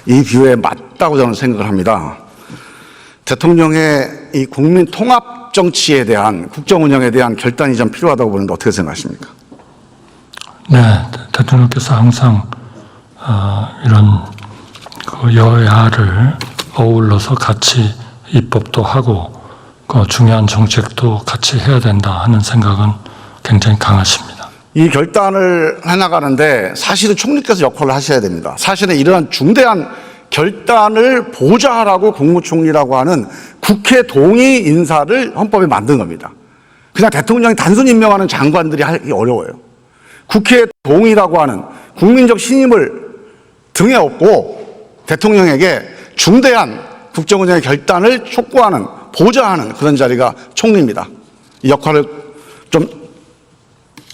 이 비유에 맞다고 저는 생각을 합니다. 대통령의 이 국민 통합 정치에 대한 국정 운영에 대한 결단이 좀 필요하다고 보는데 어떻게 생각하십니까? 네, 대통령께서 항상 이런 그 여야를 어울러서 같이 입법도 하고 그 중요한 정책도 같이 해야 된다 하는 생각은 굉장히 강하십니다. 이 결단을 해나가는데 사실은 총리께서 역할을 하셔야 됩니다. 사실은 이러한 중대한 결단을 보좌하라고 국무총리라고 하는 국회 동의 인사를 헌법에 만든 겁니다. 그냥 대통령이 단순히 임명하는 장관들이 하기 어려워요. 국회 동의라고 하는 국민적 신임을 등에 업고 대통령에게 중대한 국정운영의 결단을 촉구하는, 보좌하는 그런 자리가 총리입니다. 이 역할을 좀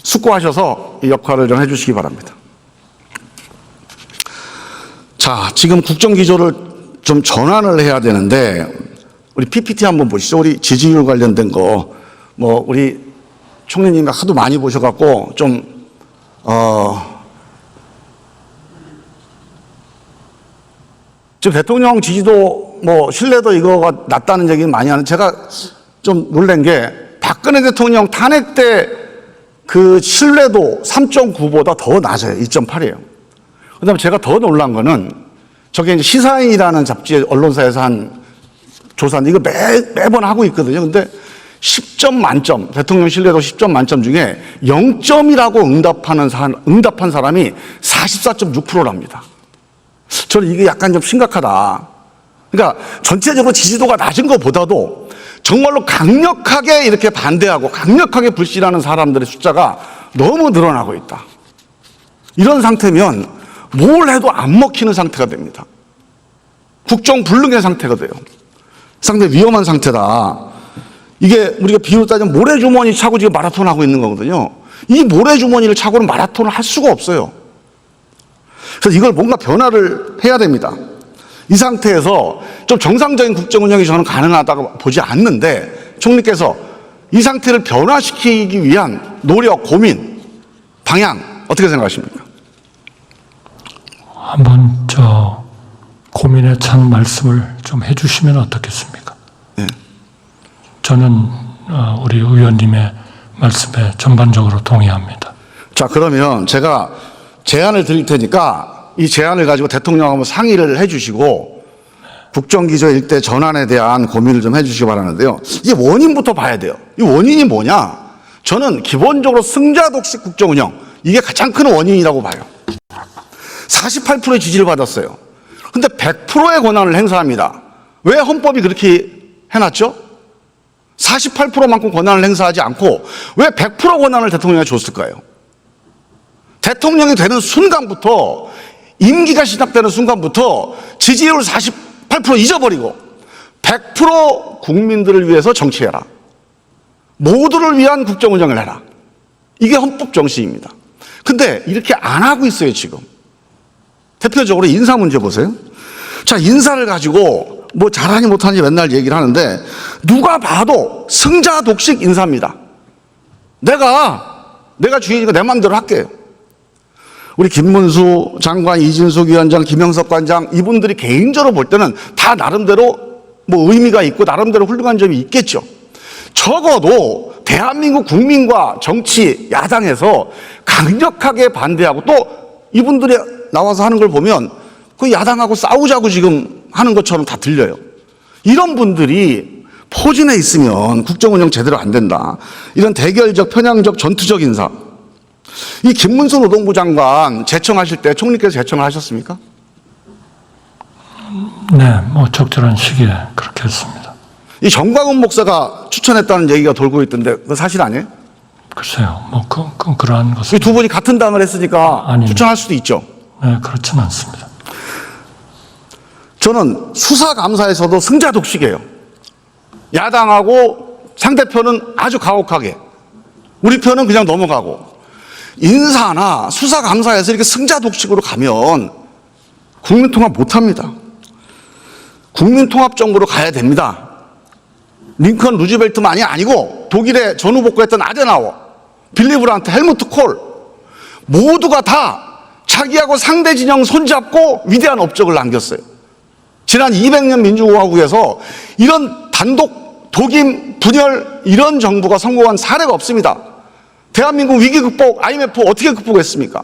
숙고하셔서 이 역할을 좀 해주시기 바랍니다. 자, 지금 국정기조를 좀 전환을 해야 되는데 우리 PPT 한번 보시죠. 우리 지지율 관련된 거, 우리 총리님이 하도 많이 보셔갖고 지금 대통령 지지도 신뢰도 이거가 낮다는 얘기는 많이 하는데 제가 좀 놀란 게 박근혜 대통령 탄핵 때 그 신뢰도 3.9보다 더 낮아요. 2.8이에요. 그 다음에 제가 더 놀란 거는 저게 이제 시사인이라는 잡지 언론사에서 한 조사인데 이거 매번 하고 있거든요. 근데 10점 만점, 대통령 신뢰도 10점 만점 중에 0점이라고 응답한 사람이 44.6%랍니다. 저는 이게 약간 좀 심각하다. 그러니까 전체적으로 지지도가 낮은 것보다도 정말로 강력하게 이렇게 반대하고 강력하게 불신하는 사람들의 숫자가 너무 늘어나고 있다. 이런 상태면 뭘 해도 안 먹히는 상태가 됩니다. 국정불능의 상태가 돼요. 상당히 위험한 상태다. 이게 우리가 비유로 따지면 모래주머니 차고 지금 마라톤 하고 있는 거거든요. 이 모래주머니를 차고는 마라톤을 할 수가 없어요. 그래서 이걸 뭔가 변화를 해야 됩니다. 이 상태에서 좀 정상적인 국정 운영이 저는 가능하다고 보지 않는데 총리께서 이 상태를 변화시키기 위한 노력, 고민, 방향 어떻게 생각하십니까? 한번 고민에 찬 말씀을 좀 해주시면 어떻겠습니까? 네. 저는 우리 의원님의 말씀에 전반적으로 동의합니다. 자, 그러면 제가 제안을 드릴 테니까 이 제안을 가지고 대통령하고 상의를 해주시고 국정기조 일대 전환에 대한 고민을 좀 해주시기 바라는데요. 이 원인부터 봐야 돼요. 이 원인이 뭐냐? 저는 기본적으로 승자독식 국정운영, 이게 가장 큰 원인이라고 봐요. 48%의 지지를 받았어요. 근데 100%의 권한을 행사합니다. 왜 헌법이 그렇게 해놨죠? 48%만큼 권한을 행사하지 않고 왜 100% 권한을 대통령에게 줬을까요? 대통령이 되는 순간부터, 임기가 시작되는 순간부터 지지율 48% 잊어버리고 100% 국민들을 위해서 정치해라. 모두를 위한 국정운영을 해라. 이게 헌법 정신입니다. 근데 이렇게 안 하고 있어요, 지금. 대표적으로 인사 문제 보세요. 자, 인사를 가지고 잘하니 못하니 맨날 얘기를 하는데 누가 봐도 승자 독식 인사입니다. 내가 주인이니까 내 마음대로 할게요. 우리 김문수 장관, 이진숙 위원장, 김영석 관장 이분들이 개인적으로 볼 때는 다 나름대로 의미가 있고 나름대로 훌륭한 점이 있겠죠. 적어도 대한민국 국민과 정치, 야당에서 강력하게 반대하고 또 이분들이 나와서 하는 걸 보면 그 야당하고 싸우자고 지금 하는 것처럼 다 들려요. 이런 분들이 포진해 있으면 국정운영 제대로 안 된다. 이런 대결적, 편향적, 전투적 인사. 이 김문수 노동부 장관 제청하실 때 총리께서 제청을 하셨습니까? 네, 적절한 시기에 그렇게 했습니다. 이 정광훈 목사가 추천했다는 얘기가 돌고 있던데 그거 사실 아니에요? 글쎄요, 그러한 것은. 이 두 분이 같은 당을 했으니까 아닙니다. 추천할 수도 있죠. 네, 그렇지는 않습니다. 저는 수사감사에서도 승자 독식이에요. 야당하고 상대편은 아주 가혹하게, 우리 편은 그냥 넘어가고. 인사나 수사감사에서 이렇게 승자 독식으로 가면 국민통합 못합니다. 국민통합 정부로 가야 됩니다. 링컨 루즈벨트만이 아니고 독일의 전후복구했던 아데나워, 빌리 브란트, 헬무트 콜 모두가 다 자기하고 상대 진영 손잡고 위대한 업적을 남겼어요. 지난 200년 민주공화국에서 이런 단독 독임 분열 이런 정부가 성공한 사례가 없습니다. 대한민국 위기 극복, IMF 어떻게 극복했습니까?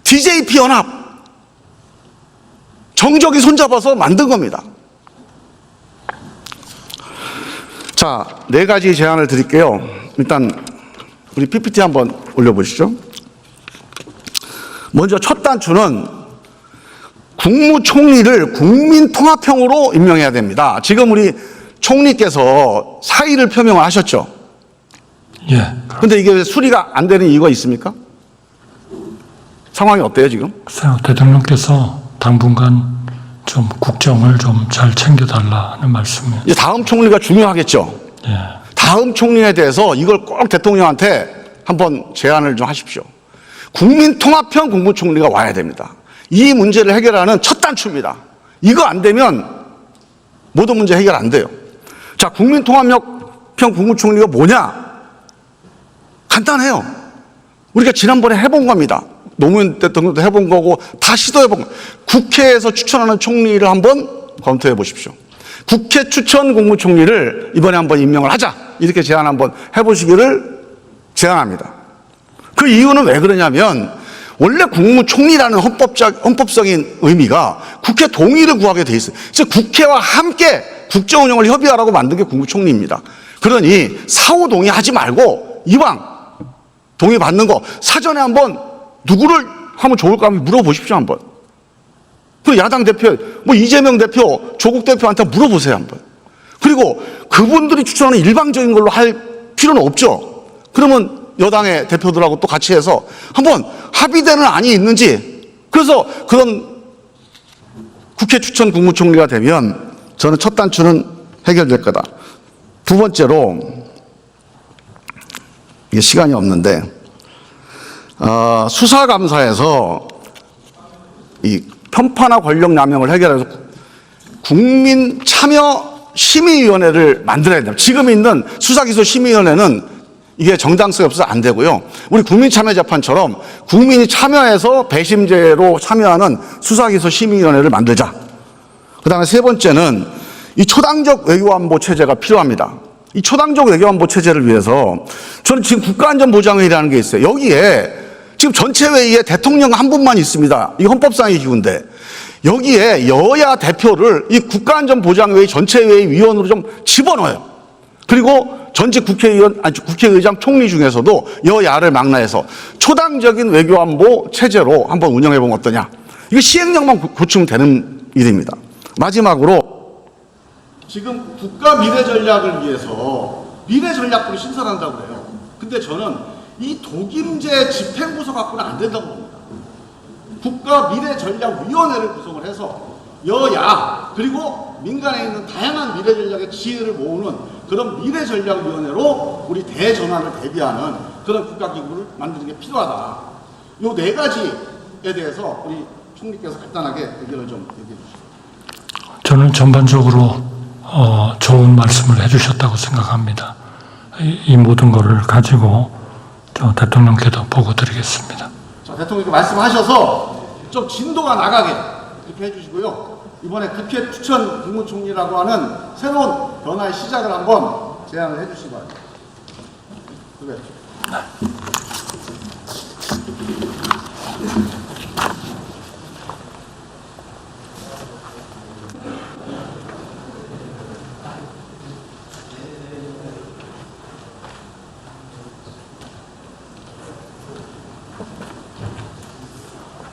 DJP 연합, 정적이 손잡아서 만든 겁니다. 자, 4가지 제안을 드릴게요. 일단 우리 PPT 한번 올려보시죠. 먼저 첫 단추는 국무총리를 국민통합형으로 임명해야 됩니다. 지금 우리 총리께서 사의를 표명을 하셨죠. 예. 그런데 이게 왜 수리가 안 되는 이유가 있습니까? 상황이 어때요 지금? 글쎄요, 대통령께서 당분간 좀 국정을 좀 잘 챙겨달라는 말씀이에요. 이제 다음 총리가 중요하겠죠. 예. 다음 총리에 대해서 이걸 꼭 대통령한테 한번 제안을 좀 하십시오. 국민통합형 국무총리가 와야 됩니다. 이 문제를 해결하는 첫 단추입니다. 이거 안 되면 모든 문제 해결 안 돼요. 자, 국민통합형 국무총리가 뭐냐? 간단해요. 우리가 지난번에 해본 겁니다. 노무현 대통령도 해본 거고 다 시도해본 거예요. 국회에서 추천하는 총리를 한번 검토해 보십시오. 국회 추천 국무총리를 이번에 한번 임명을 하자. 이렇게 제안 한번 해보시기를 제안합니다. 그 이유는 왜 그러냐면 원래 국무총리라는 헌법적인 의미가 국회 동의를 구하게 돼 있어요. 즉 국회와 함께 국정 운영을 협의하라고 만든 게 국무총리입니다. 그러니 사후 동의하지 말고 이왕 동의 받는 거 사전에 한번 누구를 하면 좋을까 한번 물어보십시오 한번. 그 야당 대표, 뭐 이재명 대표, 조국 대표한테 물어보세요 한번. 그리고 그분들이 추천하는 일방적인 걸로 할 필요는 없죠. 그러면 여당의 대표들하고 또 같이 해서 한번 합의되는 안이 있는지. 그래서 그런 국회 추천 국무총리가 되면 저는 첫 단추는 해결될 거다. 두 번째로, 이게 시간이 없는데 수사감사에서 이 편파나 권력남용을 해결해서 국민참여심의위원회를 만들어야 됩니다. 지금 있는 수사기소심의위원회는 이게 정당성이 없어서 안 되고요. 우리 국민참여재판처럼 국민이 참여해서 배심제로 참여하는 수사기소심의위원회를 만들자. 그다음에 세 번째는 이 초당적 외교안보 체제가 필요합니다. 이 초당적 외교안보 체제를 위해서 저는 지금 국가안전보장회의라는 게 있어요. 여기에 지금 전체 회의에 대통령 한 분만 있습니다. 이 헌법상의 기구인데 여기에 여야 대표를 이 국가안전보장회의 전체 회의 위원으로 좀 집어넣어요. 그리고 전직 국회의장 총리 중에서도 여야를 망라해서 초당적인 외교안보 체제로 한번 운영해 보면 어떠냐. 이거 시행령만 고치면 되는 일입니다. 마지막으로 지금 국가 미래 전략을 위해서 미래 전략부를 신설한다고 해요. 근데 저는 이 독임제 집행부서 갖고는 안 된다고 봅니다. 국가 미래 전략 위원회를 구성을 해서 여야 그리고 민간에 있는 다양한 미래 전략의 지혜를 모으는 그런 미래 전략 위원회로 우리 대전환을 대비하는 그런 국가 기구를 만드는 게 필요하다. 요 4가지에 대해서 우리 총리께서 간단하게 의견을 좀 얘기해 주시죠. 저는 전반적으로 좋은 말씀을 해주셨다고 생각합니다. 이 모든 것을 가지고 저 대통령께도 보고 드리겠습니다. 자, 대통령께 말씀하셔서 좀 진도가 나가게 이렇게 해주시고요. 이번에 국회 추천 국무총리라고 하는 새로운 변화의 시작을 한번 제안을 해주시기 바랍니다. 그래.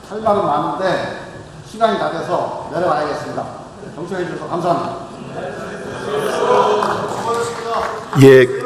할 말은 많은데 시간이 다 돼서 내려가야겠습니다. 경청해 주셔서 감사합니다. 예.